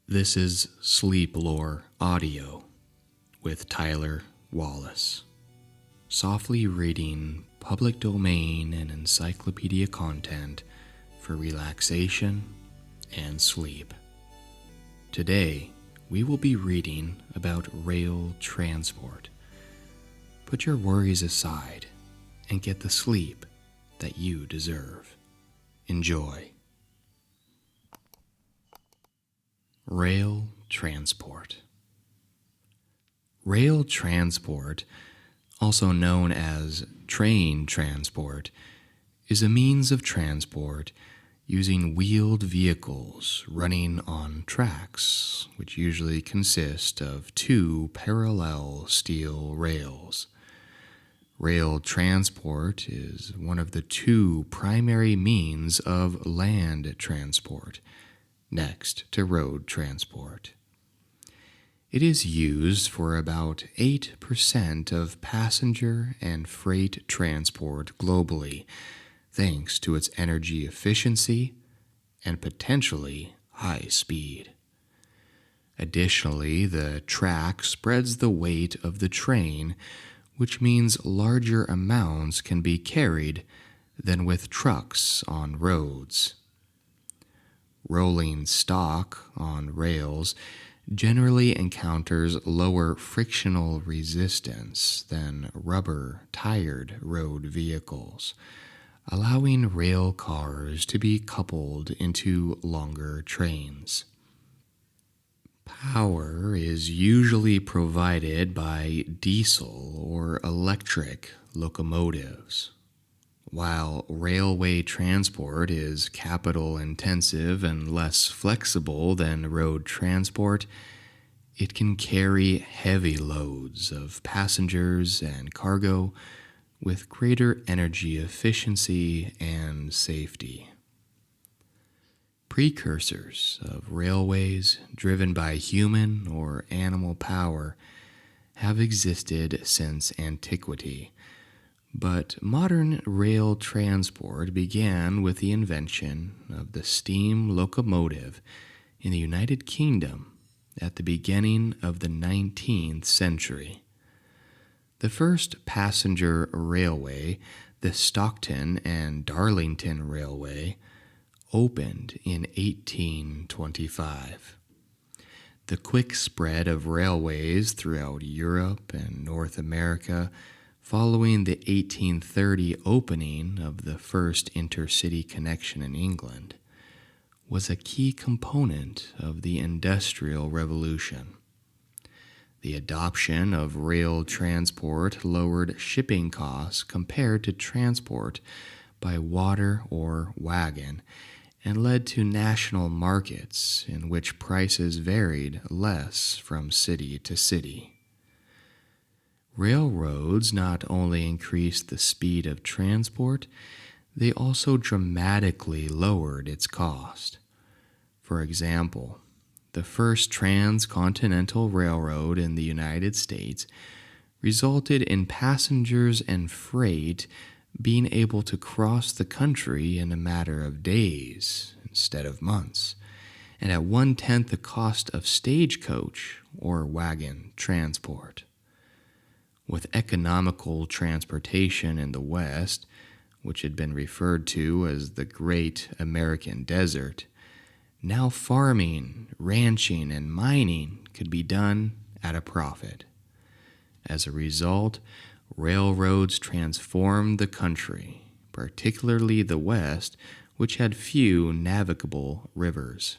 This is Sleep Lore Audio with Tyler Wallace, softly reading public domain and encyclopedia content for relaxation and sleep. Today, we will be reading about rail transport. Put your worries aside and get the sleep that you deserve. Enjoy. Rail transport. Rail transport, also known as train transport, is a means of transport using wheeled vehicles running on tracks, which usually consist of two parallel steel rails. Rail transport is one of the two primary means of land transport, next to road transport. It is used for about 8% of passenger and freight transport globally, thanks to its energy efficiency and potentially high speed. Additionally, the track spreads the weight of the train, which means larger amounts can be carried than with trucks on roads. Rolling stock on rails generally encounters lower frictional resistance than rubber-tired road vehicles, allowing rail cars to be coupled into longer trains. Power is usually provided by diesel or electric locomotives. While railway transport is capital-intensive and less flexible than road transport, it can carry heavy loads of passengers and cargo with greater energy efficiency and safety. Precursors of railways driven by human or animal power have existed since antiquity. But modern rail transport began with the invention of the steam locomotive in the United Kingdom at the beginning of the 19th century. The first passenger railway, the Stockton and Darlington Railway, opened in 1825. The quick spread of railways throughout Europe and North America following the 1830 opening of the first intercity connection in England, was a key component of the Industrial Revolution. The adoption of rail transport lowered shipping costs compared to transport by water or wagon, and led to national markets in which prices varied less from city to city. Railroads not only increased the speed of transport, they also dramatically lowered its cost. For example, the first transcontinental railroad in the United States resulted in passengers and freight being able to cross the country in a matter of days instead of months, and at 1/10 the cost of stagecoach or wagon transport. With economical transportation in the West, which had been referred to as the Great American Desert, now farming, ranching, and mining could be done at a profit. As a result, railroads transformed the country, particularly the West, which had few navigable rivers.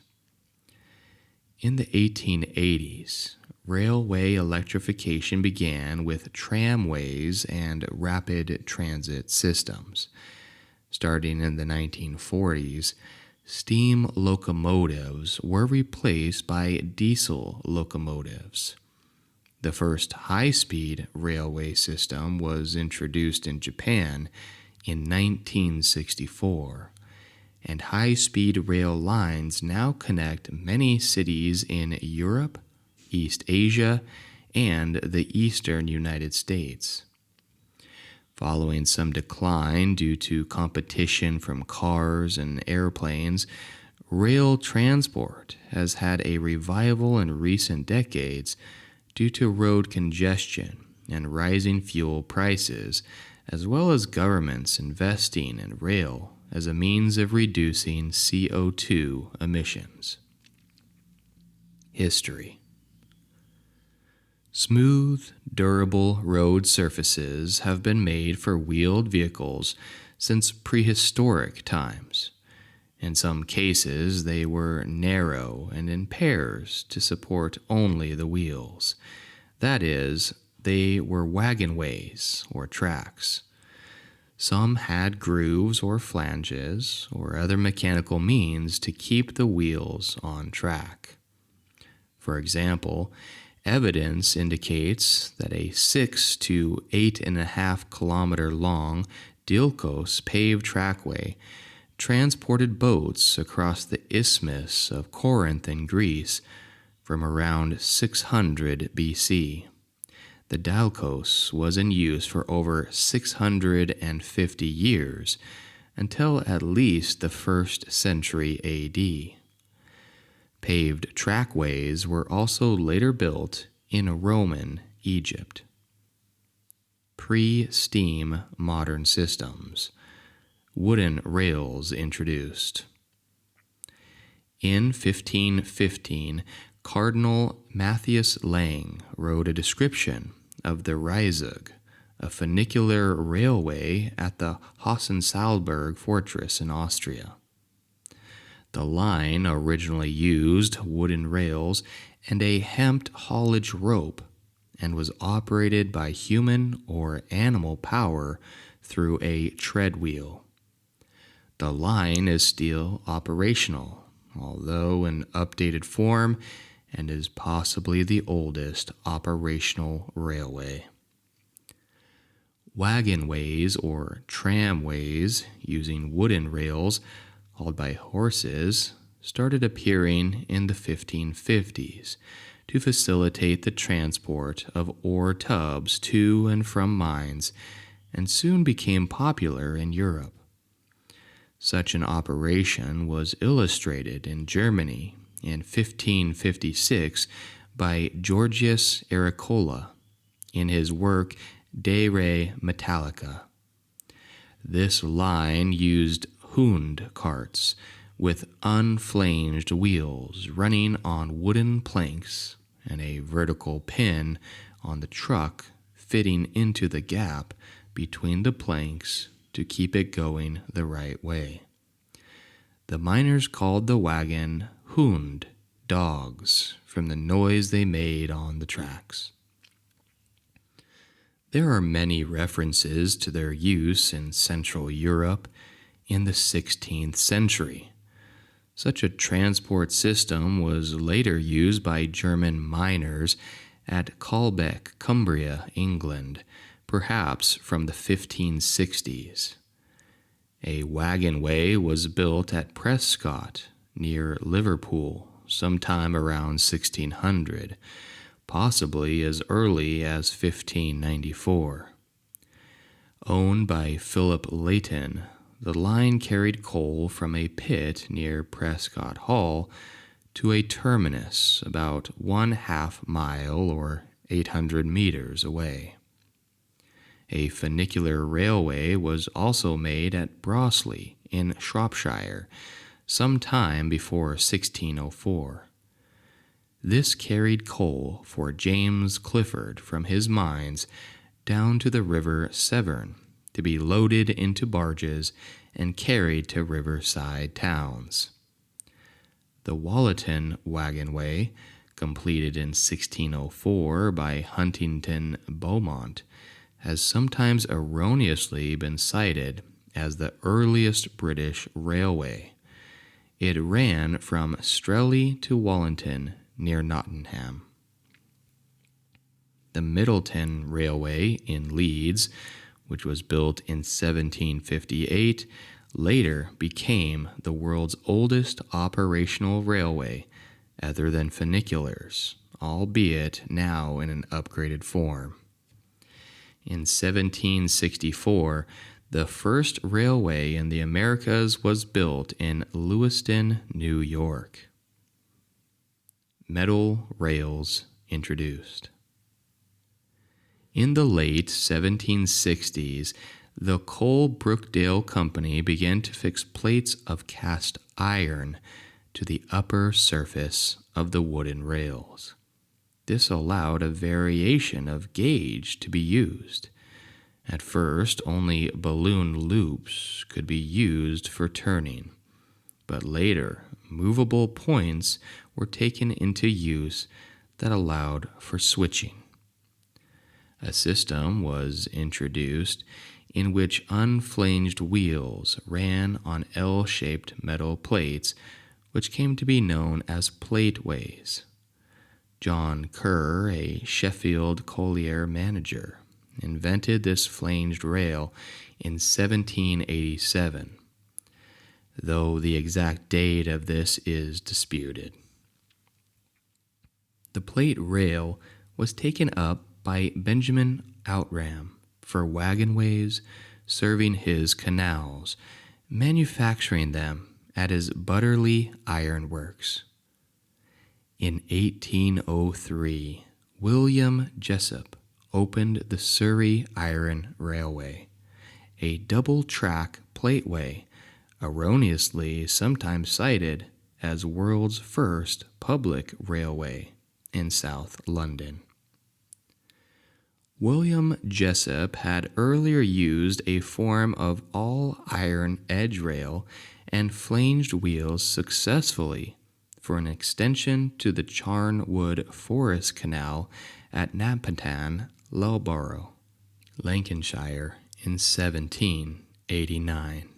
In the 1880s, railway electrification began with tramways and rapid transit systems. Starting in the 1940s, steam locomotives were replaced by diesel locomotives. The first high-speed railway system was introduced in Japan in 1964, and high-speed rail lines now connect many cities in Europe, East Asia, and the eastern United States. Following some decline due to competition from cars and airplanes, Rail transport has had a revival in recent decades due to road congestion and rising fuel prices, as well as governments investing in rail as a means of reducing CO2 emissions. History. Smooth, durable road surfaces have been made for wheeled vehicles since prehistoric times. In some cases, they were narrow and in pairs to support only the wheels. That is, they were wagonways or tracks. Some had grooves or flanges or other mechanical means to keep the wheels on track. For example, evidence indicates that a 6 to 8.5 kilometer long Dilkos paved trackway transported boats across the Isthmus of Corinth in Greece from around 600 BC. The Dalkos was in use for over 650 years, until at least the 1st century AD. Paved trackways were also later built in Roman Egypt. Pre-steam modern systems. Wooden rails introduced. In 1515, Cardinal Matthias Lang wrote a description of the Reisig, a funicular railway at the Hohensalzburg fortress in Austria. The line originally used wooden rails and a hemp haulage rope and was operated by human or animal power through a tread wheel. The line is still operational, although in updated form, and is possibly the oldest operational railway. Wagonways or tramways using wooden rails hauled by horses started appearing in the 1550s to facilitate the transport of ore tubs to and from mines, and soon became popular in Europe. Such an operation was illustrated in Germany in 1556 by Georgius Agricola in his work De Re Metallica. This line used Hund carts with unflanged wheels running on wooden planks and a vertical pin on the truck fitting into the gap between the planks to keep it going the right way. The miners called the wagon Hund, dogs, from the noise they made on the tracks. There are many references to their use in Central Europe in the 16th century. Such a transport system was later used by German miners at Calbec, Cumbria, England, perhaps from the 1560s. A wagonway was built at Prescott, near Liverpool, sometime around 1600, possibly as early as 1594. Owned by Philip Layton, the line carried coal from a pit near Prescott Hall to a terminus about 1/2 mile or 800 meters away. A funicular railway was also made at Broseley in Shropshire, some time before 1604. This carried coal for James Clifford from his mines down to the River Severn to be loaded into barges and carried to riverside towns. The Wollaton wagonway, completed in 1604 by Huntington Beaumont, has sometimes erroneously been cited as the earliest British railway. It ran from Strelley to Wollaton near Nottingham. The Middleton Railway in Leeds, which was built in 1758, later became the world's oldest operational railway other than funiculars, albeit now in an upgraded form. In 1764, The first railway in the Americas was built in Lewiston, New York. Metal rails introduced. In the late 1760s, the Cole-Brookdale Company began to fix plates of cast iron to the upper surface of the wooden rails. This allowed a variation of gauge to be used. At first, only balloon loops could be used for turning, but later, movable points were taken into use that allowed for switching. A system was introduced in which unflanged wheels ran on L-shaped metal plates, which came to be known as plateways. John Kerr, a Sheffield collier manager, invented this flanged rail in 1787, though the exact date of this is disputed. The plate rail was taken up by Benjamin Outram for wagonways serving his canals, manufacturing them at his Butterley Iron Works. In 1803, William Jessup opened the Surrey Iron Railway, a double-track plateway, erroneously sometimes cited as world's first public railway in South London. William Jessup had earlier used a form of all-iron edge rail and flanged wheels successfully for an extension to the Charnwood Forest Canal at Napatan, Loughborough, Lancashire, in 1789.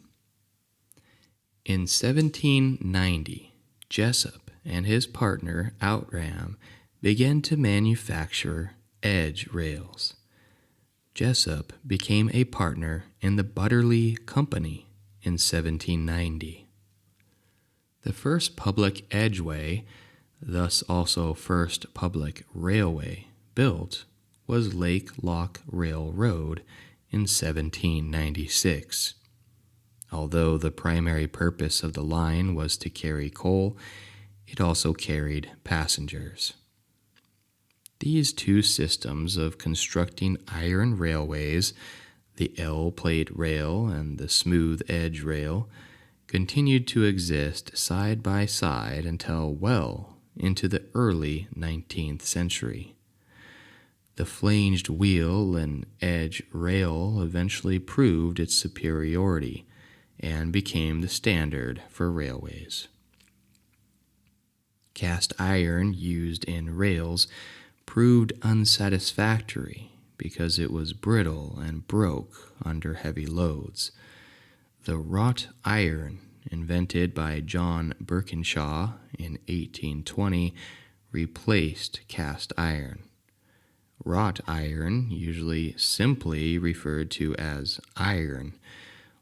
In 1790, Jessup and his partner Outram began to manufacture edge rails. Jessup became a partner in the Butterley Company in 1790. The first public edgeway, thus also first public railway, built was Lake Lock Railroad in 1796. Although the primary purpose of the line was to carry coal, it also carried passengers. These two systems of constructing iron railways, the L-plate rail and the smooth edge rail, continued to exist side by side until well into the early 19th century. The flanged wheel and edge rail eventually proved its superiority and became the standard for railways. Cast iron used in rails proved unsatisfactory because it was brittle and broke under heavy loads. The wrought iron, invented by John Birkinshaw in 1820, replaced cast iron. Wrought iron, usually simply referred to as iron,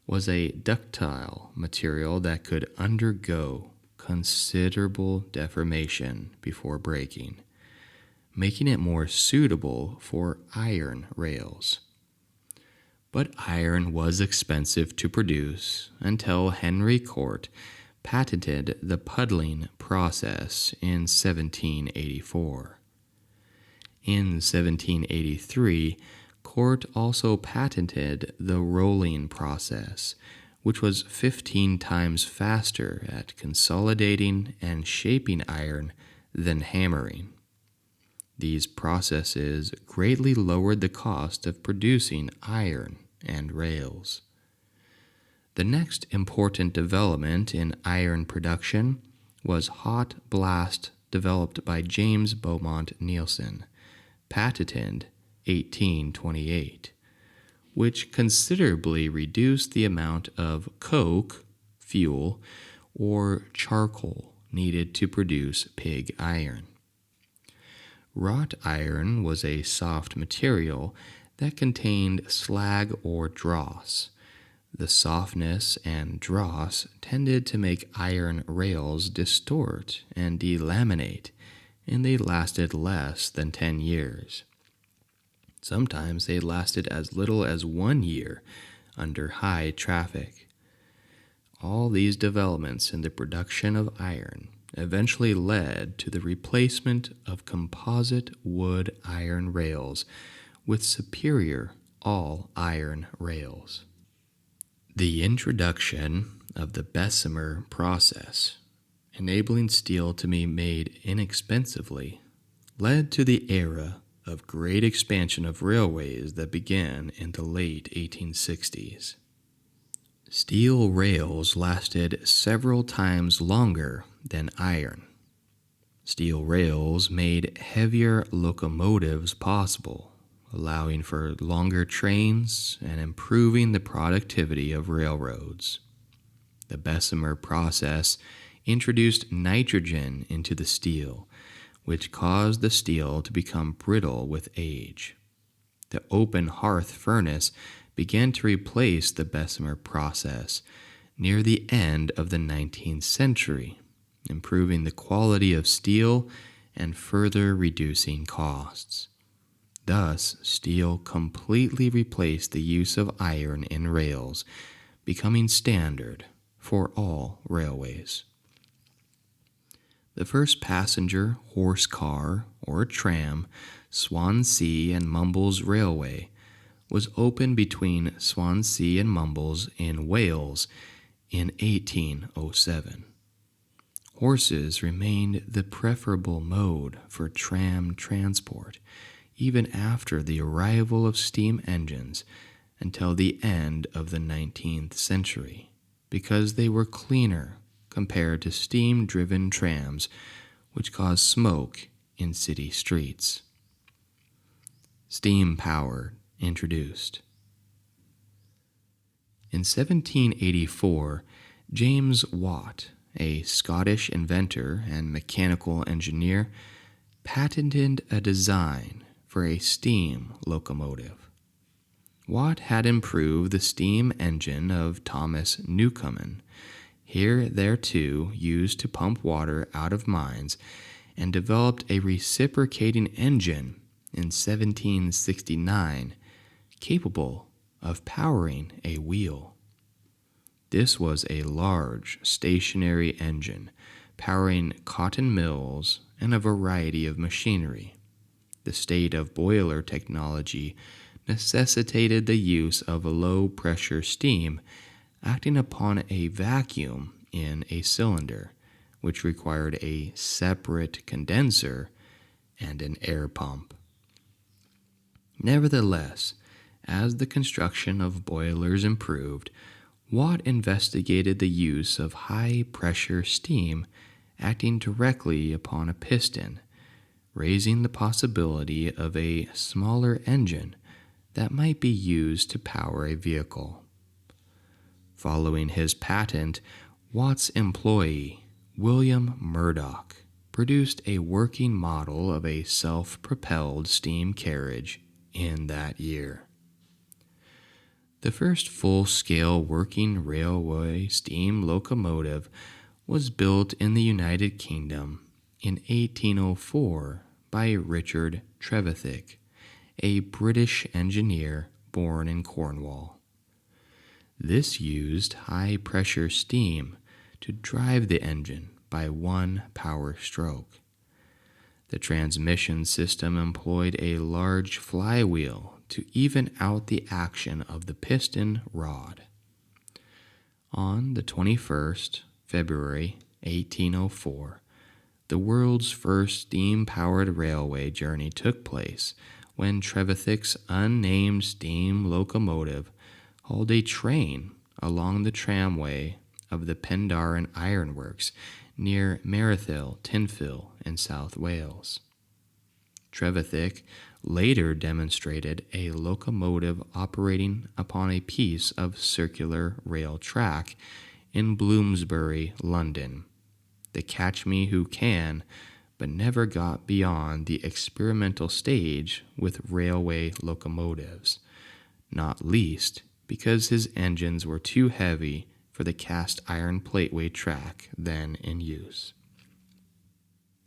was a ductile material that could undergo considerable deformation before breaking, making it more suitable for iron rails. But iron was expensive to produce until Henry Cort patented the puddling process in 1784. In 1783, Cort also patented the rolling process, which was 15 times faster at consolidating and shaping iron than hammering. These processes greatly lowered the cost of producing iron and rails. The next important development in iron production was hot blast, developed by James Beaumont Nielsen, patented 1828, which considerably reduced the amount of coke, fuel, or charcoal needed to produce pig iron. Wrought iron was a soft material that contained slag or dross. The softness and dross tended to make iron rails distort and delaminate, and they lasted less than 10 years. Sometimes they lasted as little as 1 year under high traffic. All these developments in the production of iron eventually led to the replacement of composite wood iron rails with superior all-iron rails. The introduction of the Bessemer process, enabling steel to be made inexpensively, led to the era of great expansion of railways that began in the late 1860s. Steel rails lasted several times longer than iron. Steel rails made heavier locomotives possible, allowing for longer trains and improving the productivity of railroads. The Bessemer process introduced nitrogen into the steel, which caused the steel to become brittle with age. The open hearth furnace began to replace the Bessemer process near the end of the 19th century, improving the quality of steel and further reducing costs. Thus, steel completely replaced the use of iron in rails, becoming standard for all railways. The first passenger horse car or tram, Swansea and Mumbles Railway, was opened between Swansea and Mumbles in Wales in 1807. Horses remained the preferable mode for tram transport, even after the arrival of steam engines until the end of the 19th century, because they were cleaner compared to steam-driven trams, which cause smoke in city streets. Steam power introduced. In 1784, James Watt, a Scottish inventor and mechanical engineer, patented a design for a steam locomotive. Watt had improved the steam engine of Thomas Newcomen, thereto used to pump water out of mines, and developed a reciprocating engine in 1769 capable of powering a wheel. This was a large stationary engine powering cotton mills and a variety of machinery. The state of boiler technology necessitated the use of low-pressure steam acting upon a vacuum in a cylinder, which required a separate condenser and an air pump. Nevertheless, as the construction of boilers improved, Watt investigated the use of high-pressure steam acting directly upon a piston, raising the possibility of a smaller engine that might be used to power a vehicle. Following his patent, Watt's employee, William Murdoch, produced a working model of a self-propelled steam carriage in that year. The first full-scale working railway steam locomotive was built in the United Kingdom in 1804 by Richard Trevithick, a British engineer born in Cornwall. This used high-pressure steam to drive the engine by one power stroke. The transmission system employed a large flywheel to even out the action of the piston rod. On the 21st February 1804, the world's first steam-powered railway journey took place when Trevithick's unnamed steam locomotive hauled a train along the tramway of the Pendarren Ironworks near Merthyr Tynfil in South Wales. Trevithick later demonstrated a locomotive operating upon a piece of circular rail track in Bloomsbury, London. The Catch Me Who Can, but never got beyond the experimental stage with railway locomotives, not least because his engines were too heavy for the cast iron plateway track then in use.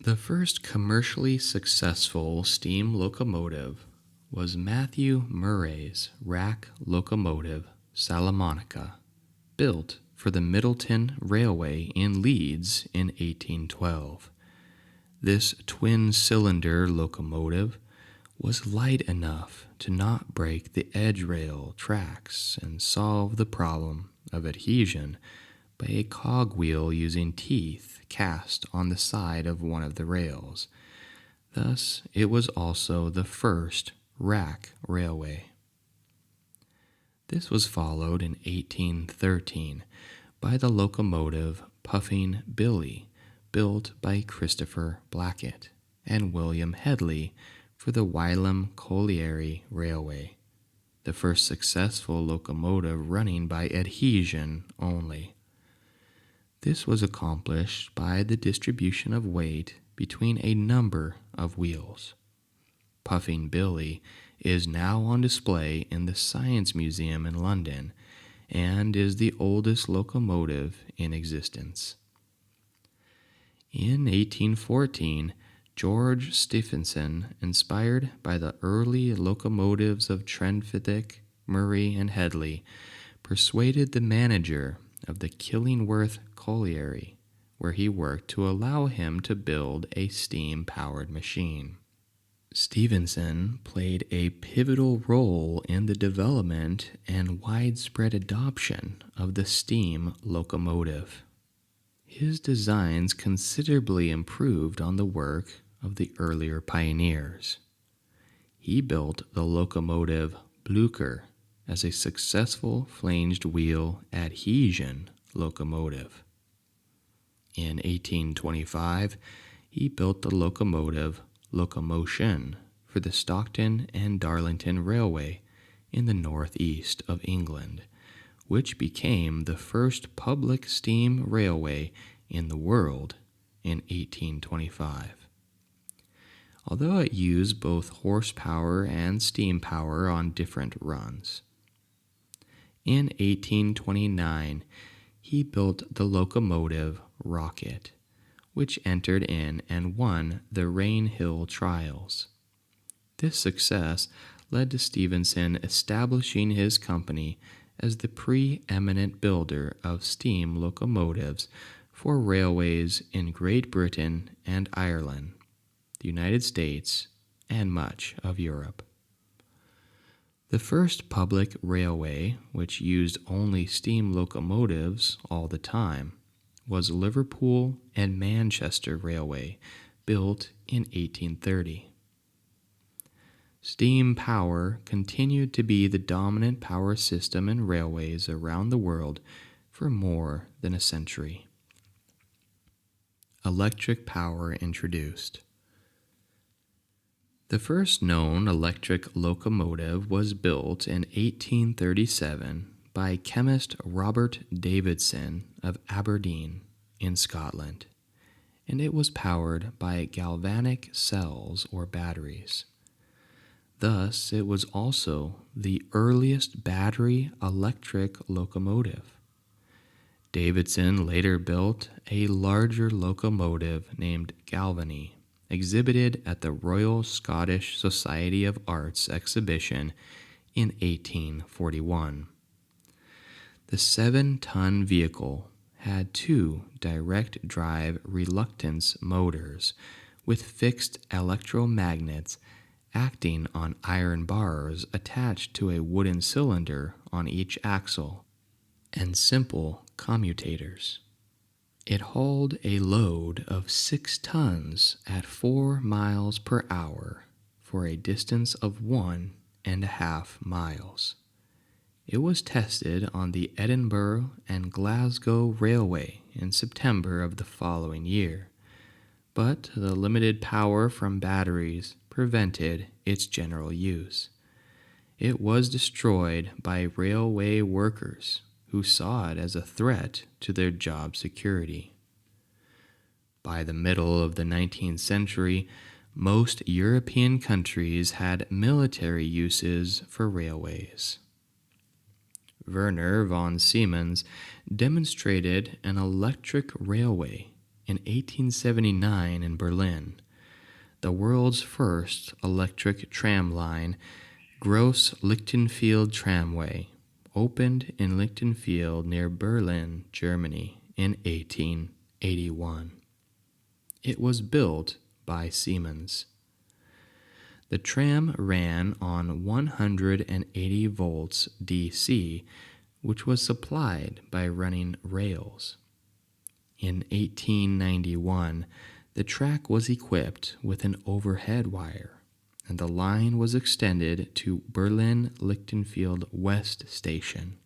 The first commercially successful steam locomotive was Matthew Murray's rack locomotive Salamanca, built for the Middleton Railway in Leeds in 1812. This twin-cylinder locomotive was light enough to not break the edge rail tracks and solve the problem of adhesion by a cogwheel using teeth cast on the side of one of the rails. Thus, it was also the first rack railway. This was followed in 1813 by the locomotive Puffing Billy, built by Christopher Blackett and William Headley for the Wylam Colliery Railway, the first successful locomotive running by adhesion only. This was accomplished by the distribution of weight between a number of wheels. Puffing Billy is now on display in the Science Museum in London and is the oldest locomotive in existence. In 1814, George Stephenson, inspired by the early locomotives of Trevithick, Murray, and Headley, persuaded the manager of the Killingworth Colliery, where he worked, to allow him to build a steam-powered machine. Stephenson played a pivotal role in the development and widespread adoption of the steam locomotive. His designs considerably improved on the work of the earlier pioneers. He built the locomotive Blücher as a successful flanged wheel adhesion locomotive. In 1825, he built the locomotive Locomotion for the Stockton and Darlington Railway in the northeast of England, which became the first public steam railway in the world in 1825. Although it used both horsepower and steam power on different runs. In 1829, he built the locomotive Rocket, which entered in and won the Rainhill Trials. This success led to Stephenson establishing his company as the preeminent builder of steam locomotives for railways in Great Britain and Ireland, the United States, and much of Europe. The first public railway, which used only steam locomotives all the time, was Liverpool and Manchester Railway, built in 1830. Steam power continued to be the dominant power system in railways around the world for more than a century. Electric power introduced. The first known electric locomotive was built in 1837 by chemist Robert Davidson of Aberdeen in Scotland, and it was powered by galvanic cells or batteries. Thus, it was also the earliest battery electric locomotive. Davidson later built a larger locomotive named Galvany, exhibited at the Royal Scottish Society of Arts exhibition in 1841. The 7-ton vehicle had 2 direct drive reluctance motors with fixed electromagnets acting on iron bars attached to a wooden cylinder on each axle, and simple commutators. It hauled a load of 6 tons at 4 miles per hour for a distance of 1.5 miles. It was tested on the Edinburgh and Glasgow Railway in September of the following year, but the limited power from batteries prevented its general use. It was destroyed by railway workers who saw it as a threat to their job security. By the middle of the 19th century, most European countries had military uses for railways. Werner von Siemens demonstrated an electric railway in 1879 in Berlin, the world's first electric tram line, Gross-Lichtenfeld Tramway, opened in Lichtenfeld near Berlin, Germany in 1881. It was built by Siemens. The tram ran on 180 volts DC, which was supplied by running rails. In 1891, the track was equipped with an overhead wire, and the line was extended to Berlin-Lichtenfeld West Station.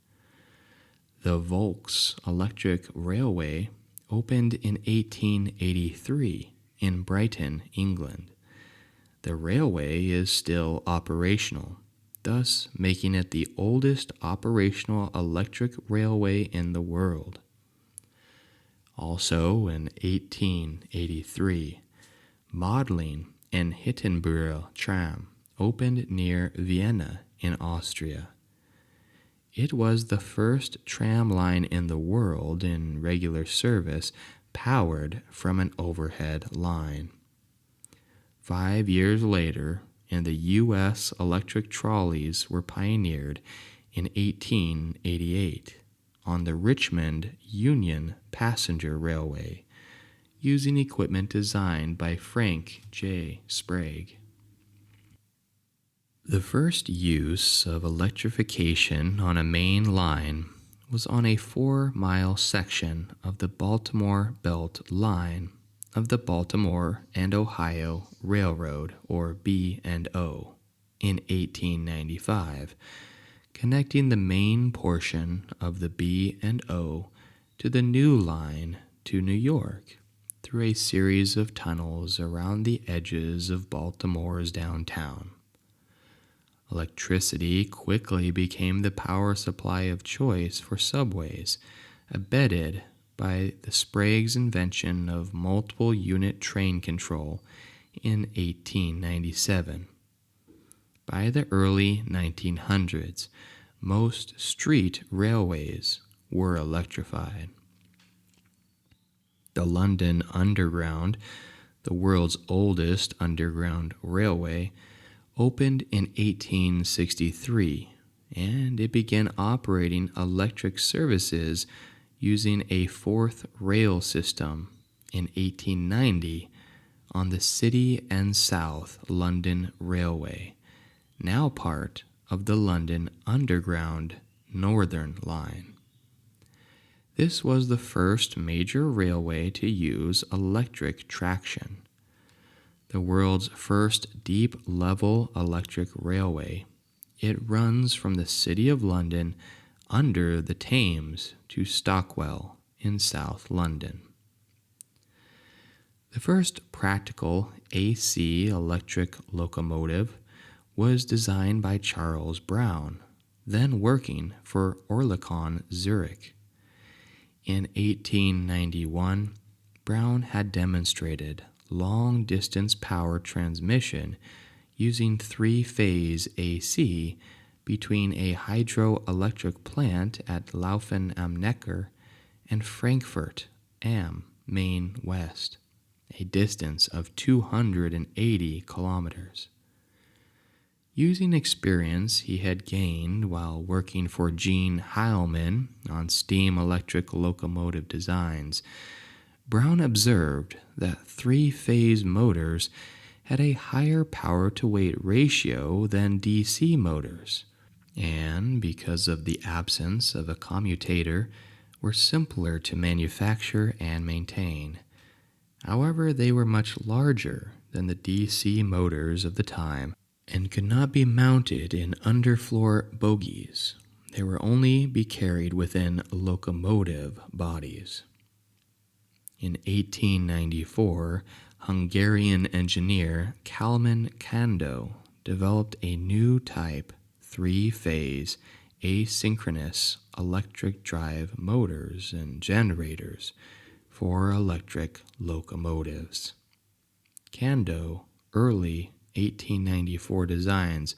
The Volks Electric Railway opened in 1883 in Brighton, England. The railway is still operational, thus making it the oldest operational electric railway in the world. Also in 1883, Modling and Hittenbüttel tram opened near Vienna in Austria. It was the first tram line in the world in regular service powered from an overhead line. 5 years later, and the U.S. electric trolleys were pioneered in 1888 on the Richmond Union Passenger Railway, using equipment designed by Frank J. Sprague. The first use of electrification on a main line was on a 4-mile section of the Baltimore Belt Line of the Baltimore and Ohio Railroad, or B&O, in 1895, connecting the main portion of the B&O to the new line to New York through a series of tunnels around the edges of Baltimore's downtown. Electricity quickly became the power supply of choice for subways, abetted by the Sprague's invention of multiple unit train control in 1897. By the early 1900s, most street railways were electrified. The London Underground, the world's oldest underground railway, opened in 1863, and it began operating electric services using a fourth rail system in 1890 on the City and South London Railway, now part of the London Underground Northern Line. This was the first major railway to use electric traction. The world's first deep-level electric railway, it runs from the City of London under the Thames to Stockwell in South London. The first practical AC electric locomotive was designed by Charles Brown, then working for Oerlikon Zurich. In 1891, Brown had demonstrated long-distance power transmission using three-phase AC between a hydroelectric plant at Laufen am Neckar and Frankfurt am Main West, a distance of 280 kilometers. Using experience he had gained while working for Gene Heilman on steam electric locomotive designs, Brown observed that three-phase motors had a higher power-to-weight ratio than DC motors, and because of the absence of a commutator, were simpler to manufacture and maintain. However, they were much larger than the DC motors of the time and could not be mounted in underfloor bogies. They were only be carried within locomotive bodies. In 1894, Hungarian engineer Kalman Kando developed a new type three-phase asynchronous electric drive motors and generators for electric locomotives. Kando early 1894 designs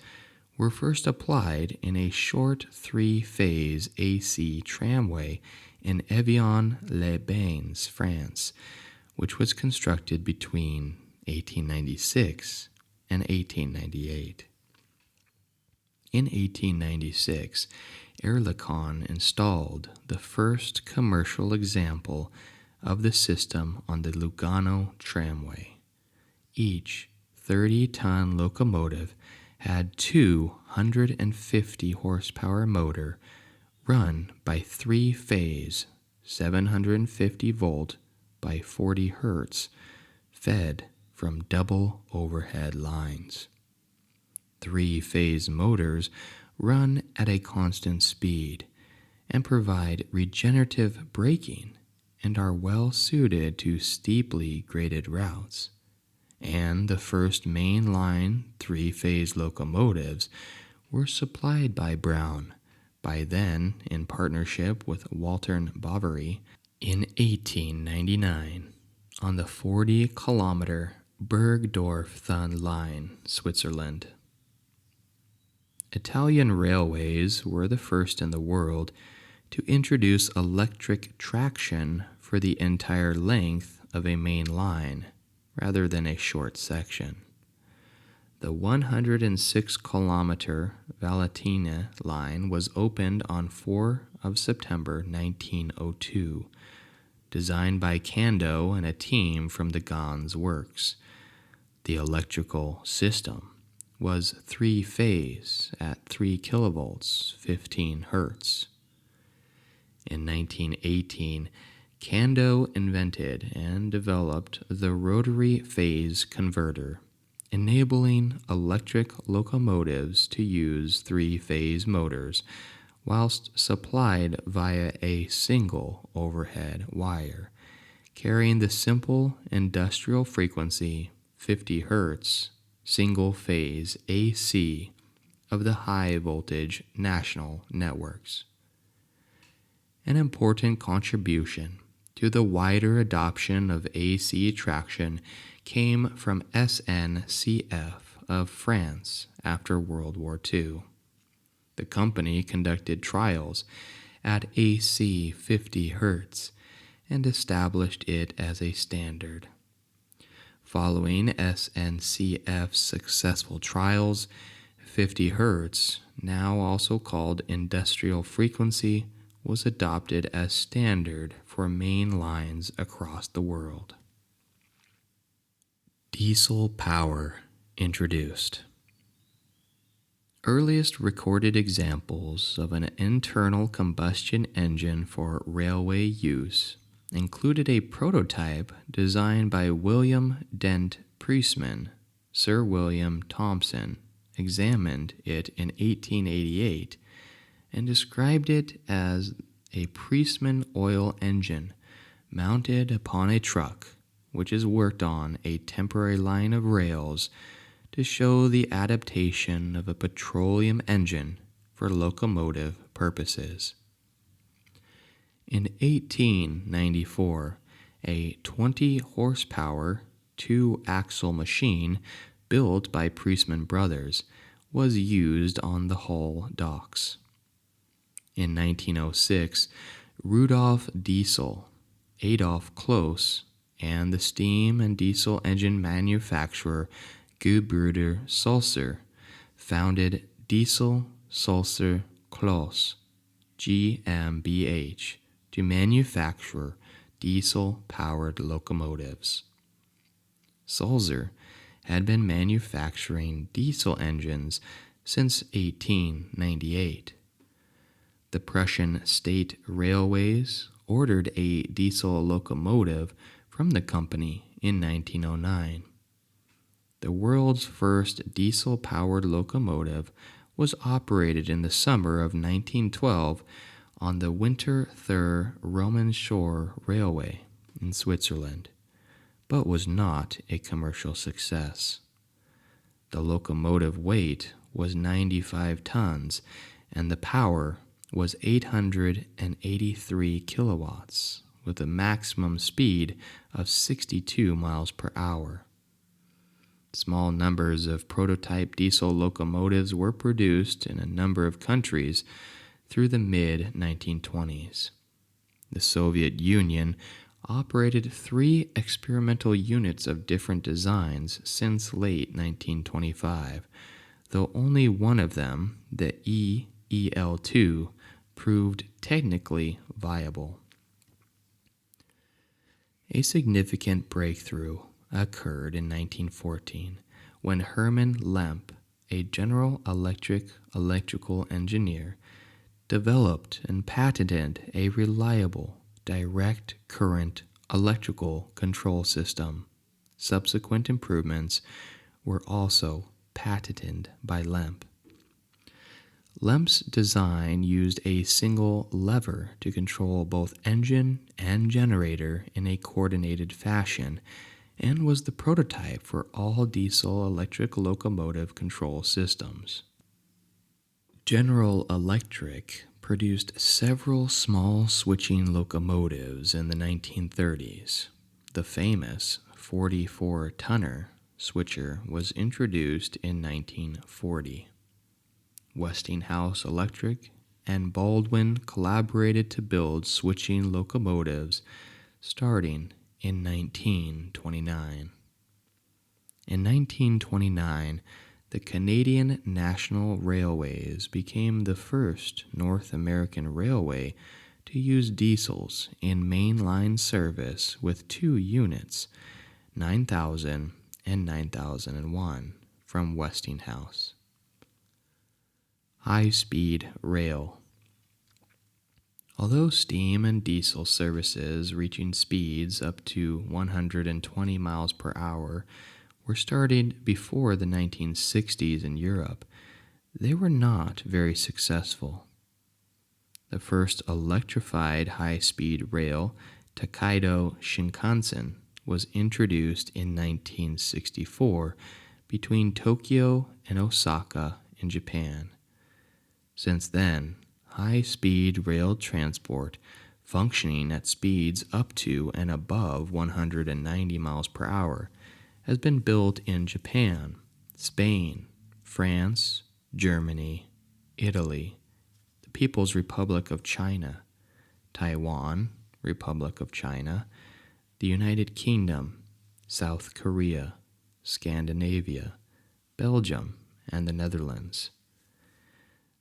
were first applied in a short three-phase AC tramway in Evian-les-Bains, France, which was constructed between 1896 and 1898. In 1896, Erlikon installed the first commercial example of the system on the Lugano tramway. Each 30-ton locomotive had 250 horsepower motor run by three-phase 750 volt by 40 hertz, fed from double overhead lines. Three-phase motors run at a constant speed and provide regenerative braking and are well suited to steeply graded routes. And the first mainline three-phase locomotives were supplied by Brown, by then in partnership with Walter Boveri, in 1899 on the 40-kilometer Bergdorf-Thun line, Switzerland. Italian railways were the first in the world to introduce electric traction for the entire length of a main line, rather than a short section. The 106-kilometer Valentina line was opened on 4 of September 1902, designed by Kando and a team from the Ganz Works. The electrical system was three-phase at 3 kilovolts, 15 hertz. In 1918, Kando invented and developed the rotary phase converter, enabling electric locomotives to use three-phase motors whilst supplied via a single overhead wire, carrying the simple industrial frequency 50 hertz single-phase AC of the high-voltage national networks. An important contribution to the wider adoption of AC traction came from SNCF of France after World War II. The company conducted trials at AC 50 Hz and established it as a standard. Following SNCF's successful trials, 50 Hz, now also called industrial frequency, was adopted as standard for main lines across the world. Diesel power introduced. Earliest recorded examples of an internal combustion engine for railway use included a prototype designed by William Dent Priestman. Sir William Thomson examined it in 1888 and described it as a Priestman oil engine mounted upon a truck, which is worked on a temporary line of rails to show the adaptation of a petroleum engine for locomotive purposes. In 1894, a 20-horsepower, two-axle machine built by Priestman Brothers was used on the Hull docks. In 1906, Rudolf Diesel, Adolf Kloss, and the steam and diesel engine manufacturer Gebrüder Sulzer founded Diesel Sulzer Kloss, GmbH, to manufacture diesel-powered locomotives. Sulzer had been manufacturing diesel engines since 1898. The Prussian State Railways ordered a diesel locomotive from the company in 1909. The world's first diesel-powered locomotive was operated in the summer of 1912 on the Winter-Thur-Romanshore Railway in Switzerland, but was not a commercial success. The locomotive weight was 95 tons, and the power was 883 kilowatts, with a maximum speed of 62 miles per hour. Small numbers of prototype diesel locomotives were produced in a number of countries through the mid-1920s. The Soviet Union operated 3 experimental units of different designs since late 1925, though only one of them, the EEL-2, proved technically viable. A significant breakthrough occurred in 1914 when Hermann Lemp, a General electrical engineer, developed and patented a reliable direct current electrical control system. Subsequent improvements were also patented by Lemp. Lemp's design used a single lever to control both engine and generator in a coordinated fashion and was the prototype for all diesel electric locomotive control systems. General Electric produced several small switching locomotives in the 1930s. The famous 44-tonner switcher was introduced in 1940. Westinghouse Electric and Baldwin collaborated to build switching locomotives starting in 1929. In 1929, the Canadian National Railways became the first North American railway to use diesels in mainline service with two units, 9000 and 9001, from Westinghouse. High-speed rail. Although steam and diesel services reaching speeds up to 120 miles per hour were started before the 1960s in Europe, they were not very successful. The first electrified high-speed rail, Tokaido Shinkansen, was introduced in 1964 between Tokyo and Osaka in Japan. Since then, high-speed rail transport functioning at speeds up to and above 190 miles per hour has been built in Japan, Spain, France, Germany, Italy, the People's Republic of China, Taiwan, Republic of China, the United Kingdom, South Korea, Scandinavia, Belgium, and the Netherlands.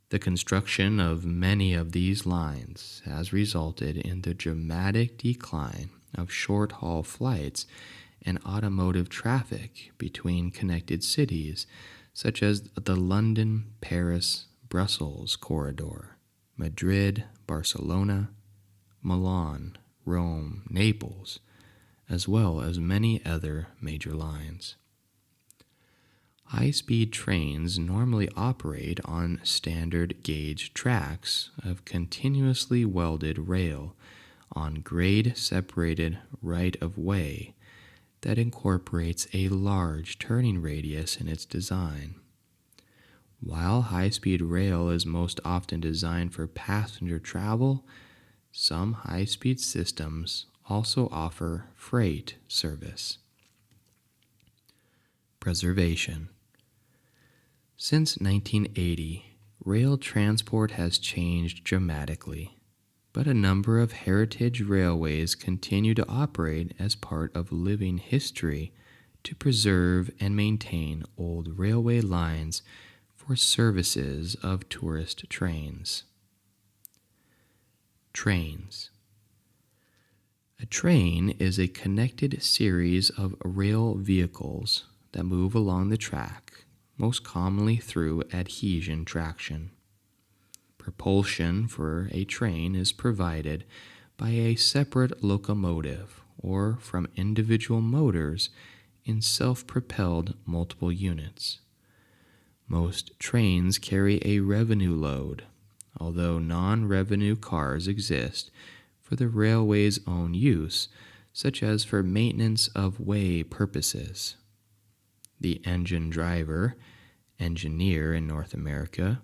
The construction of many of these lines has resulted in the dramatic decline of short-haul flights and automotive traffic between connected cities such as the London, Paris, Brussels corridor, Madrid, Barcelona, Milan, Rome, Naples, as well as many other major lines. High-speed trains normally operate on standard gauge tracks of continuously welded rail on grade-separated right-of-way that incorporates a large turning radius in its design. While high-speed rail is most often designed for passenger travel, some high-speed systems also offer freight service. Preservation. Since 1980, rail transport has changed dramatically, but a number of heritage railways continue to operate as part of living history to preserve and maintain old railway lines for services of tourist trains. Trains. A train is a connected series of rail vehicles that move along the track, most commonly through adhesion traction. Propulsion for a train is provided by a separate locomotive or from individual motors in self-propelled multiple units. Most trains carry a revenue load, although non-revenue cars exist for the railway's own use, such as for maintenance of way purposes. The engine driver, engineer in North America,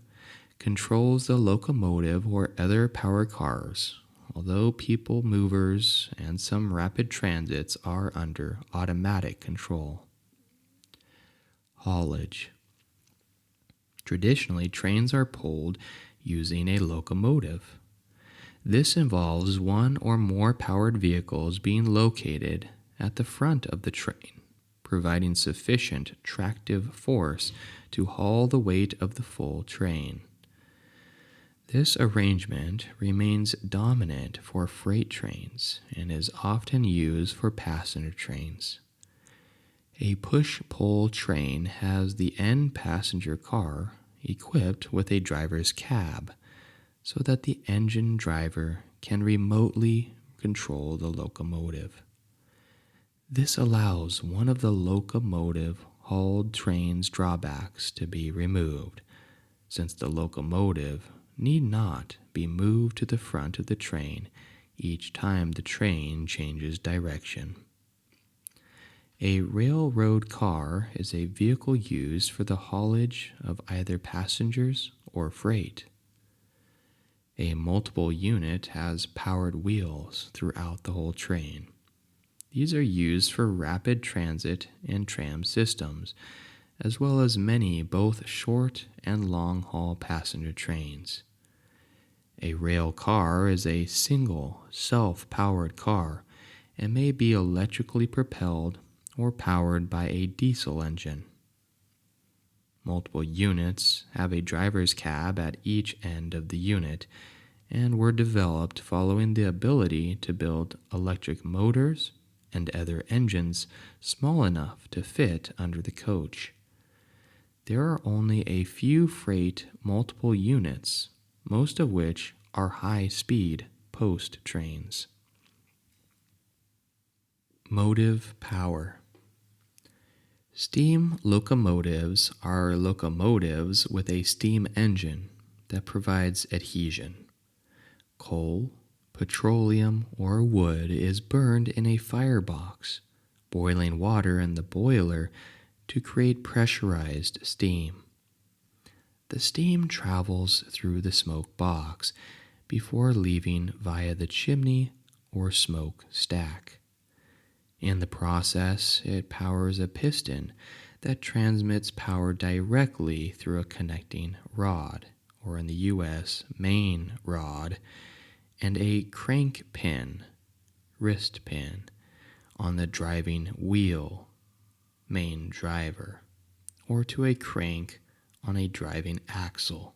controls the locomotive or other power cars, although people movers and some rapid transits are under automatic control. Haulage. Traditionally, trains are pulled using a locomotive. This involves one or more powered vehicles being located at the front of the train, providing sufficient tractive force to haul the weight of the full train. This arrangement remains dominant for freight trains and is often used for passenger trains. A push-pull train has the end passenger car equipped with a driver's cab so that the engine driver can remotely control the locomotive. This allows one of the locomotive-hauled train's drawbacks to be removed, since the locomotive need not be moved to the front of the train each time the train changes direction. A railroad car is a vehicle used for the haulage of either passengers or freight. A multiple unit has powered wheels throughout the whole train. These are used for rapid transit and tram systems, as well as many both short and long-haul passenger trains. A rail car is a single, self-powered car and may be electrically propelled or powered by a diesel engine. Multiple units have a driver's cab at each end of the unit and were developed following the ability to build electric motors and other engines small enough to fit under the coach. There are only a few freight multiple units, most of which are high-speed post trains. Motive power. Steam locomotives are locomotives with a steam engine that provides adhesion. Coal, petroleum, or wood is burned in a firebox, boiling water in the boiler to create pressurized steam. The steam travels through the smoke box before leaving via the chimney or smoke stack. In the process, it powers a piston that transmits power directly through a connecting rod, or in the US, main rod, and a crank pin, wrist pin, on the driving wheel, main driver, or to a crank on a driving axle.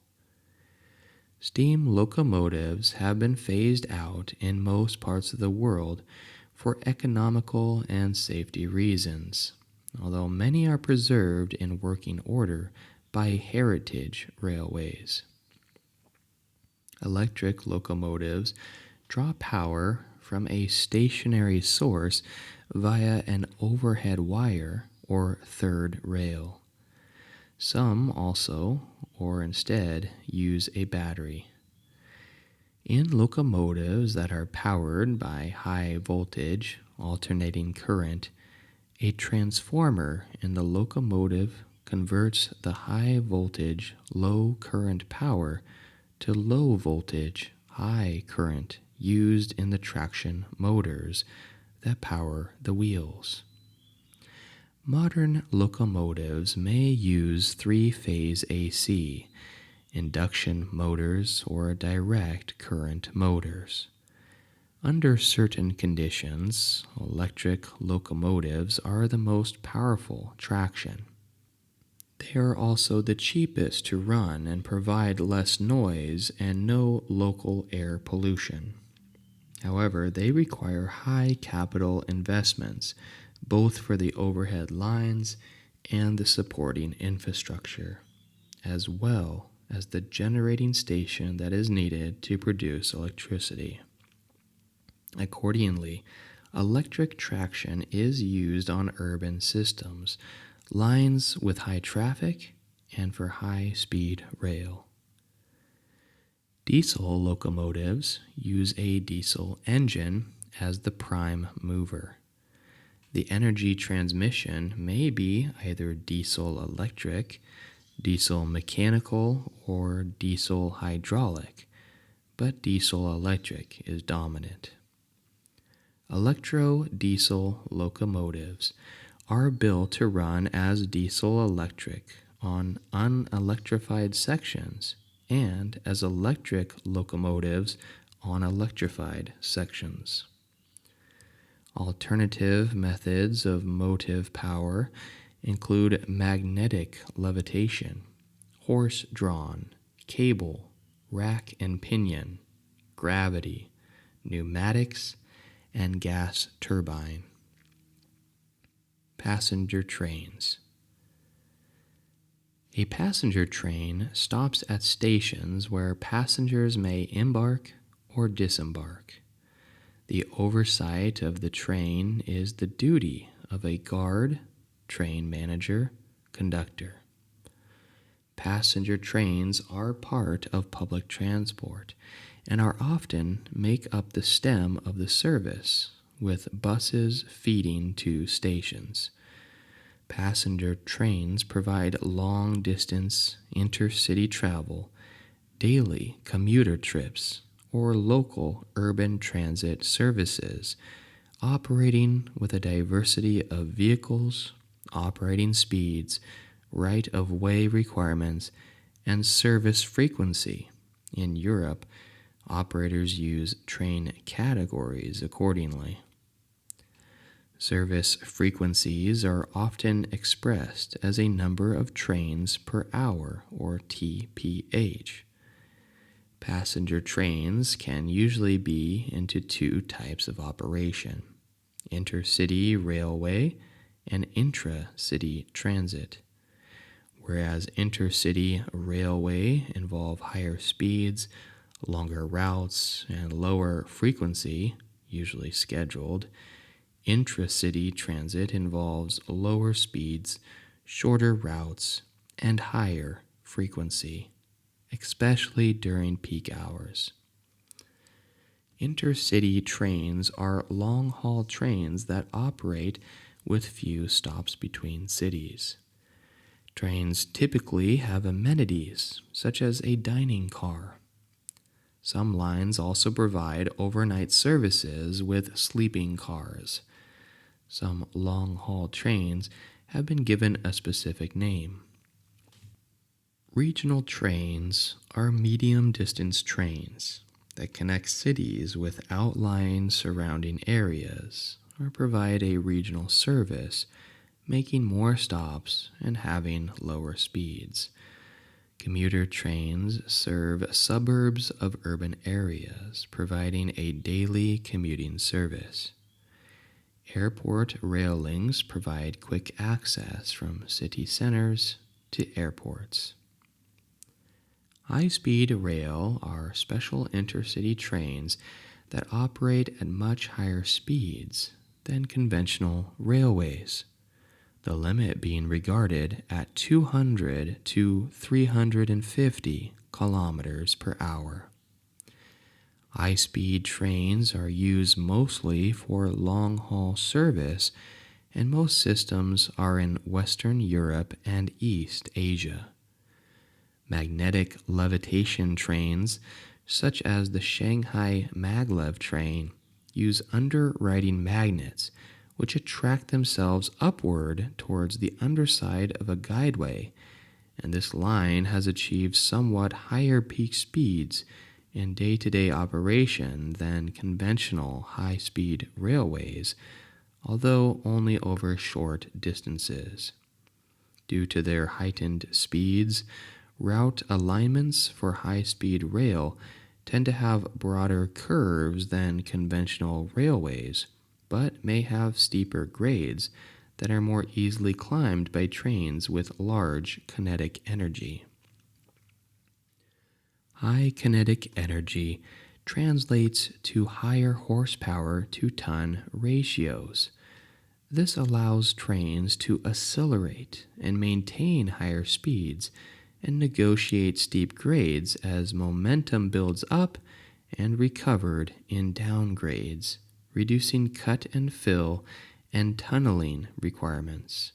Steam locomotives have been phased out in most parts of the world for economical and safety reasons, although many are preserved in working order by heritage railways. Electric locomotives draw power from a stationary source via an overhead wire or third rail. Some also, or instead, use a battery. In locomotives that are powered by high voltage alternating current, a transformer in the locomotive converts the high voltage low current power to low voltage high current used in the traction motors that power the wheels. Modern locomotives may use three-phase AC, induction motors, or direct current motors. Under certain conditions, electric locomotives are the most powerful traction. They are also the cheapest to run and provide less noise and no local air pollution. However, they require high capital investments, both for the overhead lines and the supporting infrastructure, as well as the generating station that is needed to produce electricity. Accordingly, electric traction is used on urban systems, lines with high traffic, and for high-speed rail. Diesel locomotives use a diesel engine as the prime mover. The energy transmission may be either diesel electric, diesel mechanical, or diesel hydraulic, but diesel electric is dominant. Electro-diesel locomotives are built to run as diesel electric on unelectrified sections and as electric locomotives on electrified sections. Alternative methods of motive power include magnetic levitation, horse-drawn, cable, rack and pinion, gravity, pneumatics, and gas turbine. Passenger trains. A passenger train stops at stations where passengers may embark or disembark. The oversight of the train is the duty of a guard, train manager, conductor. Passenger trains are part of public transport and are often make up the stem of the service, with buses feeding to stations. Passenger trains provide long-distance intercity travel, daily commuter trips, or local urban transit services, operating with a diversity of vehicles, operating speeds, right-of-way requirements, and service frequency. In Europe, operators use train categories accordingly. Service frequencies are often expressed as a number of trains per hour, or TPH. Passenger trains can usually be into two types of operation: intercity railway and intra-city transit. Whereas intercity railway involve higher speeds, longer routes, and lower frequency, usually scheduled, intracity transit involves lower speeds, shorter routes, and higher frequency, especially during peak hours. Intercity trains are long-haul trains that operate with few stops between cities. Trains typically have amenities such as a dining car. Some lines also provide overnight services with sleeping cars. Some long-haul trains have been given a specific name. Regional trains are medium-distance trains that connect cities with outlying surrounding areas or provide a regional service, making more stops and having lower speeds. Commuter trains serve suburbs of urban areas, providing a daily commuting service. Airport rail links provide quick access from city centers to airports. High-speed rail are special intercity trains that operate at much higher speeds than conventional railways, the limit being regarded at 200 to 350 kilometers per hour. High-speed trains are used mostly for long-haul service, and most systems are in Western Europe and East Asia. Magnetic levitation trains, such as the Shanghai maglev train, use underwriting magnets which attract themselves upward towards the underside of a guideway, and this line has achieved somewhat higher peak speeds in day-to-day operation than conventional high-speed railways, although only over short distances. Due to their heightened speeds, route alignments for high-speed rail tend to have broader curves than conventional railways, but may have steeper grades that are more easily climbed by trains with large kinetic energy. High kinetic energy translates to higher horsepower to ton ratios. This allows trains to accelerate and maintain higher speeds and negotiate steep grades as momentum builds up and recovered in downgrades, reducing cut and fill and tunneling requirements.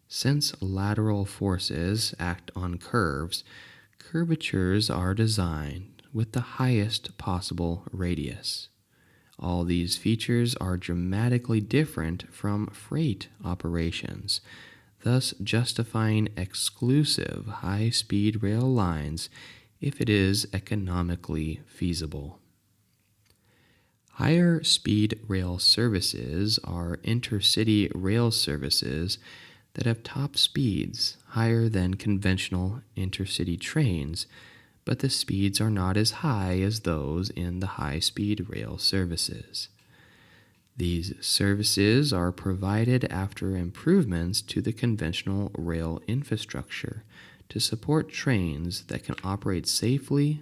Since lateral forces act on curves, curvatures are designed with the highest possible radius. All these features are dramatically different from freight operations, thus justifying exclusive high-speed rail lines if it is economically feasible. Higher speed rail services are intercity rail services that have top speeds higher than conventional intercity trains, but the speeds are not as high as those in the high-speed rail services. These services are provided after improvements to the conventional rail infrastructure to support trains that can operate safely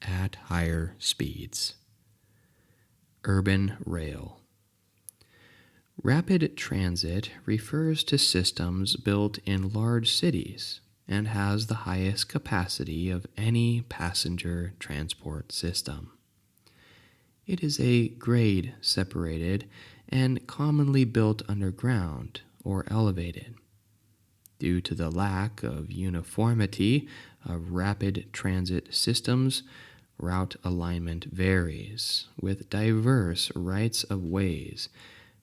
at higher speeds. Urban rail. Rapid transit refers to systems built in large cities and has the highest capacity of any passenger transport system. It is a grade separated and commonly built underground or elevated. Due to the lack of uniformity of rapid transit systems, route alignment varies, with diverse rights of ways,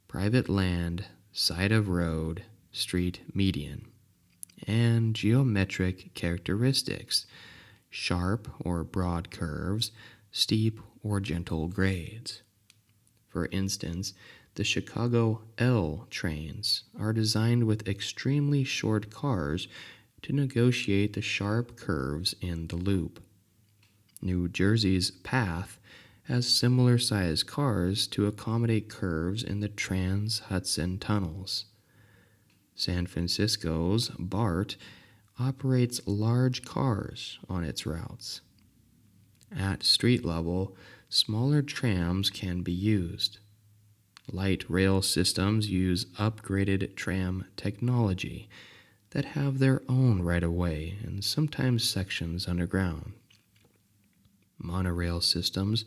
private land, side of road, street median, and geometric characteristics, sharp or broad curves, steep or gentle grades. For instance, the Chicago L trains are designed with extremely short cars to negotiate the sharp curves in the loop. New Jersey's PATH has similar sized cars to accommodate curves in the Trans-Hudson tunnels. San Francisco's BART operates large cars on its routes. At street level, smaller trams can be used. Light rail systems use upgraded tram technology that have their own right-of-way and sometimes sections underground. Monorail systems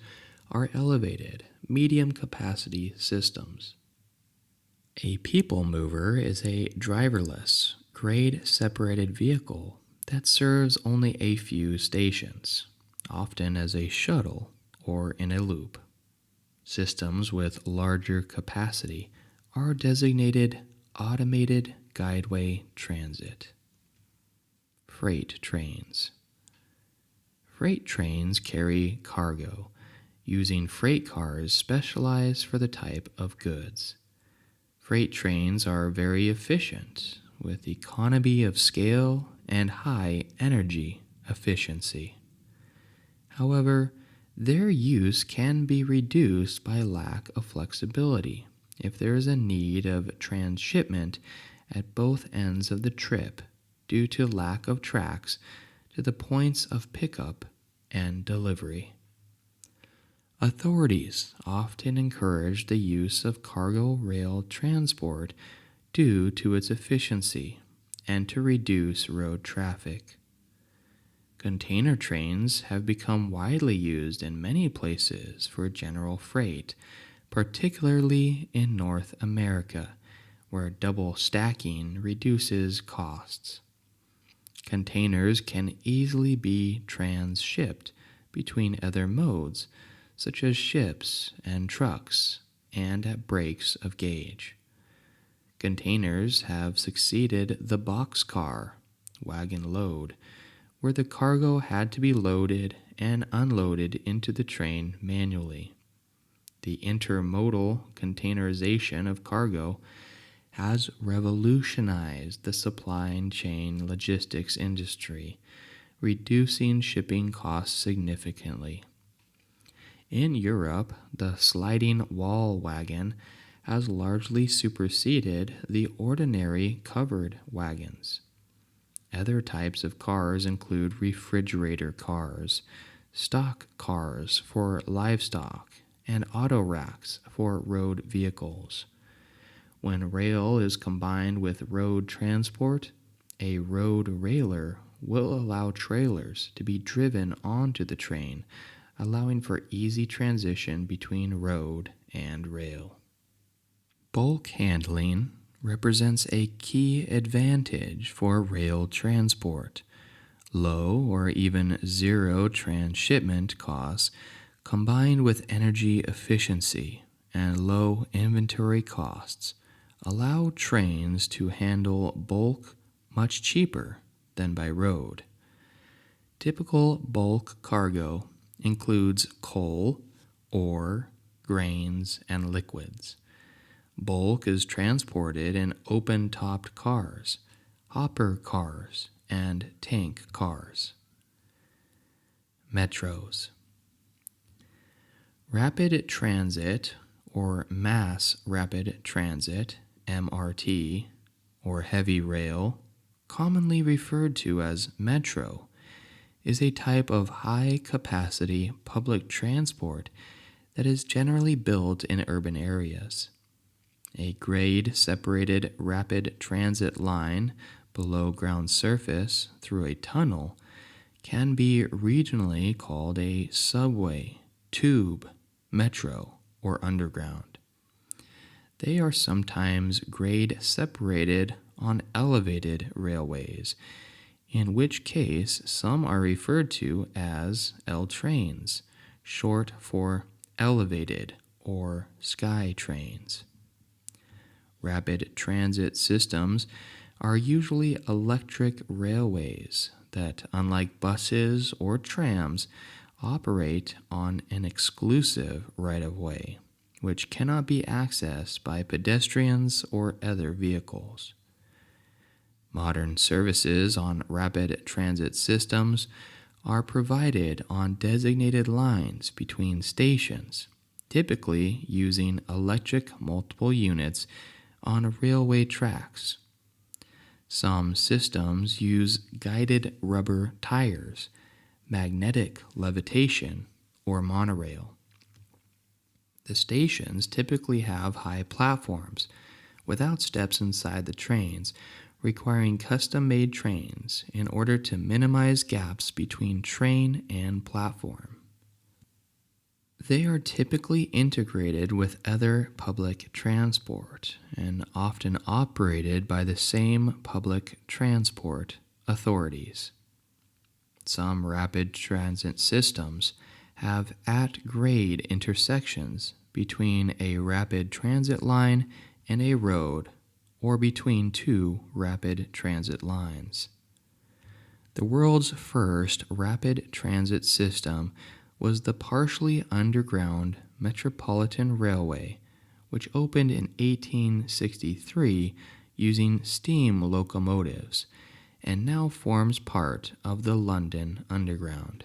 are elevated, medium-capacity systems. A people mover is a driverless, grade-separated vehicle that serves only a few stations, often as a shuttle or in a loop. Systems with larger capacity are designated automated guideway transit. Freight trains. Freight trains carry cargo, using freight cars specialized for the type of goods. Freight trains are very efficient, with economy of scale and high energy efficiency. However, their use can be reduced by lack of flexibility if there is a need of transshipment at both ends of the trip due to lack of tracks to the points of pickup and delivery. Authorities often encourage the use of cargo rail transport due to its efficiency and to reduce road traffic. Container trains have become widely used in many places for general freight, particularly in North America, where double stacking reduces costs. Containers can easily be transshipped between other modes, such as ships and trucks, and at breaks of gauge. Containers have succeeded the boxcar, wagon load, where the cargo had to be loaded and unloaded into the train manually. The intermodal containerization of cargo has revolutionized the supply chain logistics industry, reducing shipping costs significantly. In Europe, the sliding wall wagon has largely superseded the ordinary covered wagons. Other types of cars include refrigerator cars, stock cars for livestock, and auto racks for road vehicles. When rail is combined with road transport, a road railer will allow trailers to be driven onto the train, allowing for easy transition between road and rail. Bulk handling represents a key advantage for rail transport. Low or even zero transshipment costs combined with energy efficiency and low inventory costs allow trains to handle bulk much cheaper than by road. Typical bulk cargo includes coal, ore, grains, and liquids. Bulk is transported in open-topped cars, hopper cars, and tank cars. Metros. Rapid transit, or mass rapid transit, MRT, or heavy rail, commonly referred to as metro, is a type of high-capacity public transport that is generally built in urban areas. A grade-separated rapid transit line below ground surface through a tunnel can be regionally called a subway, tube, metro, or underground. They are sometimes grade-separated on elevated railways, in which case some are referred to as L trains, short for elevated or sky trains. Rapid transit systems are usually electric railways that, unlike buses or trams, operate on an exclusive right-of-way, which cannot be accessed by pedestrians or other vehicles. Modern services on rapid transit systems are provided on designated lines between stations, typically using electric multiple units on railway tracks. Some systems use guided rubber tires, magnetic levitation, or monorail. The stations typically have high platforms without steps inside the trains, requiring custom-made trains in order to minimize gaps between train and platform. They are typically integrated with other public transport and often operated by the same public transport authorities. Some rapid transit systems have at-grade intersections between a rapid transit line and a road, or between two rapid transit lines. The world's first rapid transit system was the partially underground Metropolitan Railway, which opened in 1863 using steam locomotives and now forms part of the London Underground.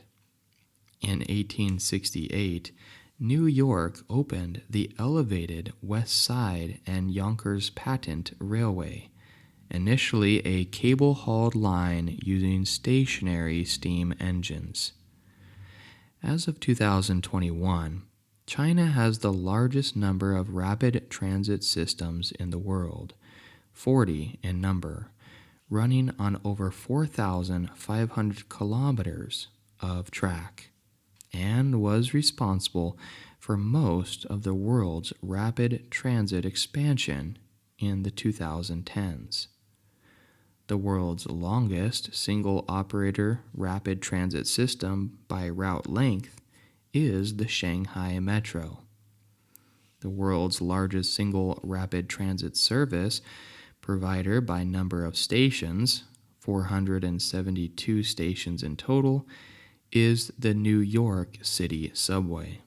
In 1868, New York opened the elevated West Side and Yonkers Patent Railway, initially a cable-hauled line using stationary steam engines. As of 2021, China has the largest number of rapid transit systems in the world, 40 in number, running on over 4,500 kilometers of track, and was responsible for most of the world's rapid transit expansion in the 2010s. The world's longest single-operator rapid transit system by route length is the Shanghai Metro. The world's largest single rapid transit service provider by number of stations, 472 stations in total, is the New York City Subway.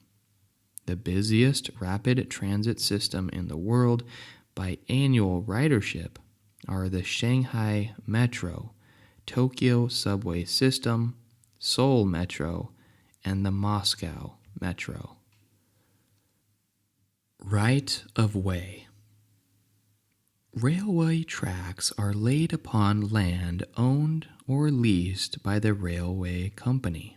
The busiest rapid transit system in the world by annual ridership are the Shanghai Metro, Tokyo Subway System, Seoul Metro, and the Moscow Metro. Right of way. Railway tracks are laid upon land owned or leased by the railway company.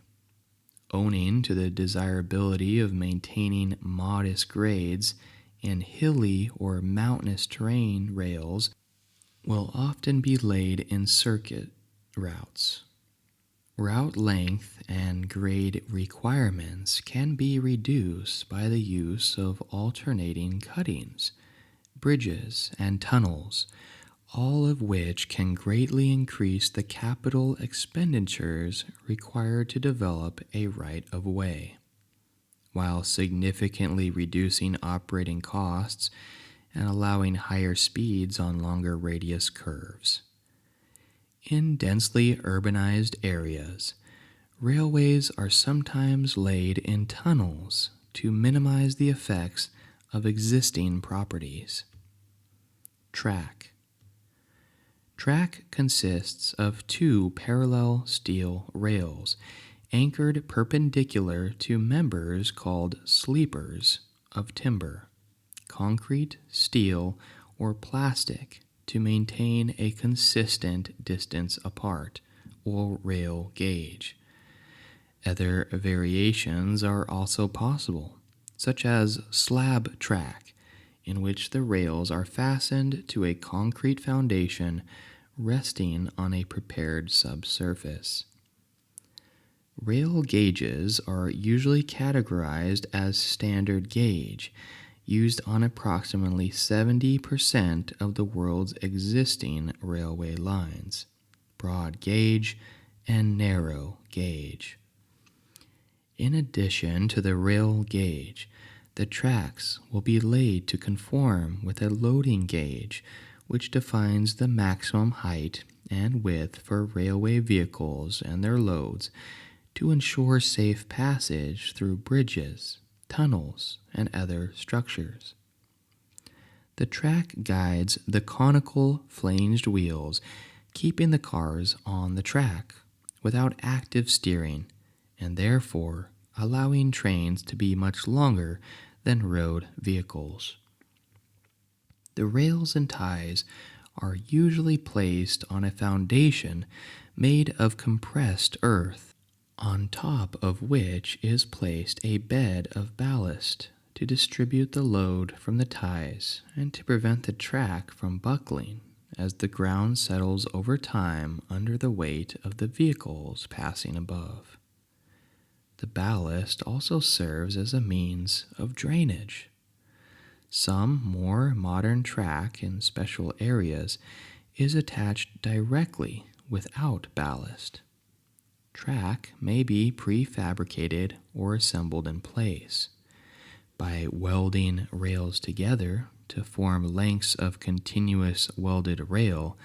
Owing to the desirability of maintaining modest grades and hilly or mountainous terrain, rails will often be laid in circuit routes. Route length and grade requirements can be reduced by the use of alternating cuttings, bridges, and tunnels, all of which can greatly increase the capital expenditures required to develop a right-of-way, while significantly reducing operating costs and allowing higher speeds on longer radius curves. In densely urbanized areas, railways are sometimes laid in tunnels to minimize the effects of existing properties. Track. Track consists of two parallel steel rails anchored perpendicular to members called sleepers of timber, concrete, steel, or plastic to maintain a consistent distance apart, or rail gauge. Other variations are also possible, such as slab track, in which the rails are fastened to a concrete foundation resting on a prepared subsurface. Rail gauges are usually categorized as standard gauge, used on approximately 70% of the world's existing railway lines, broad gauge, and narrow gauge. In addition to the rail gauge, the tracks will be laid to conform with a loading gauge, which defines the maximum height and width for railway vehicles and their loads to ensure safe passage through bridges, tunnels, and other structures. The track guides the conical flanged wheels, keeping the cars on the track without active steering, and therefore allowing trains to be much longer than road vehicles. The rails and ties are usually placed on a foundation made of compressed earth, on top of which is placed a bed of ballast to distribute the load from the ties and to prevent the track from buckling as the ground settles over time under the weight of the vehicles passing above. The ballast also serves as a means of drainage. Some more modern track in special areas is attached directly without ballast. Track may be prefabricated or assembled in place. By welding rails together to form lengths of continuous welded rail,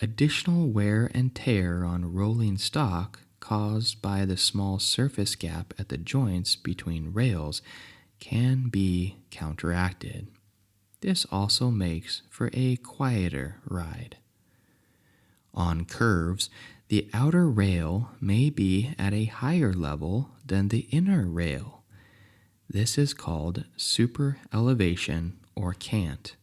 additional wear and tear on rolling stock caused by the small surface gap at the joints between rails can be counteracted. This also makes for a quieter ride. On curves, the outer rail may be at a higher level than the inner rail. This is called super elevation or cant.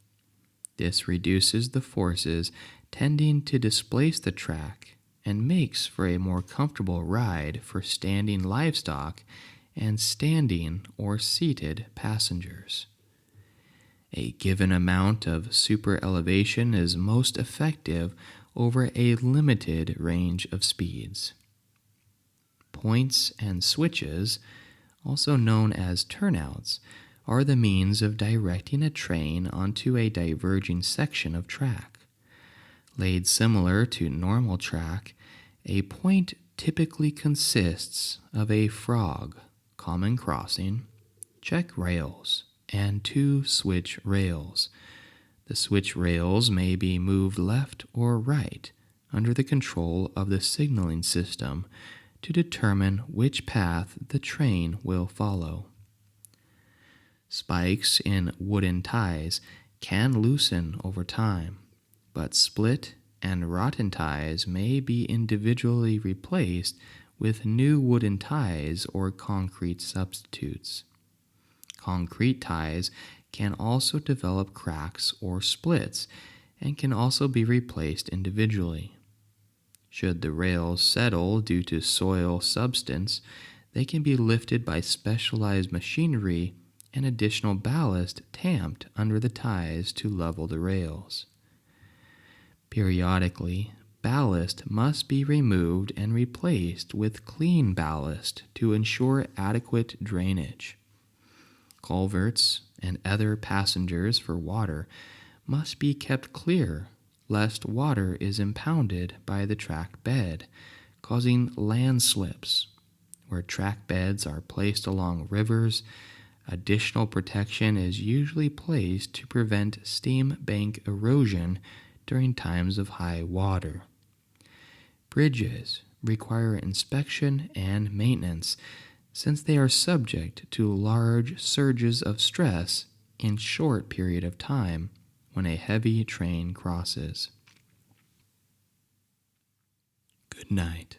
This reduces the forces tending to displace the track and makes for a more comfortable ride for standing livestock and standing or seated passengers. A given amount of super elevation is most effective over a limited range of speeds. Points and switches, also known as turnouts, are the means of directing a train onto a diverging section of track. Laid similar to normal track, a point typically consists of a frog, common crossing, check rails, and two switch rails. The switch rails may be moved left or right under the control of the signaling system to determine which path the train will follow. Spikes in wooden ties can loosen over time, but split and rotten ties may be individually replaced with new wooden ties or concrete substitutes. Concrete ties can also develop cracks or splits and can also be replaced individually. Should the rails settle due to soil substance, they can be lifted by specialized machinery and additional ballast tamped under the ties to level the rails. Periodically, ballast must be removed and replaced with clean ballast to ensure adequate drainage. Culverts and other passengers for water must be kept clear lest water is impounded by the track bed, causing landslips. Where track beds are placed along rivers, additional protection is usually placed to prevent steam bank erosion during times of high water. Bridges require inspection and maintenance since they are subject to large surges of stress in short period of time when a heavy train crosses. Good night.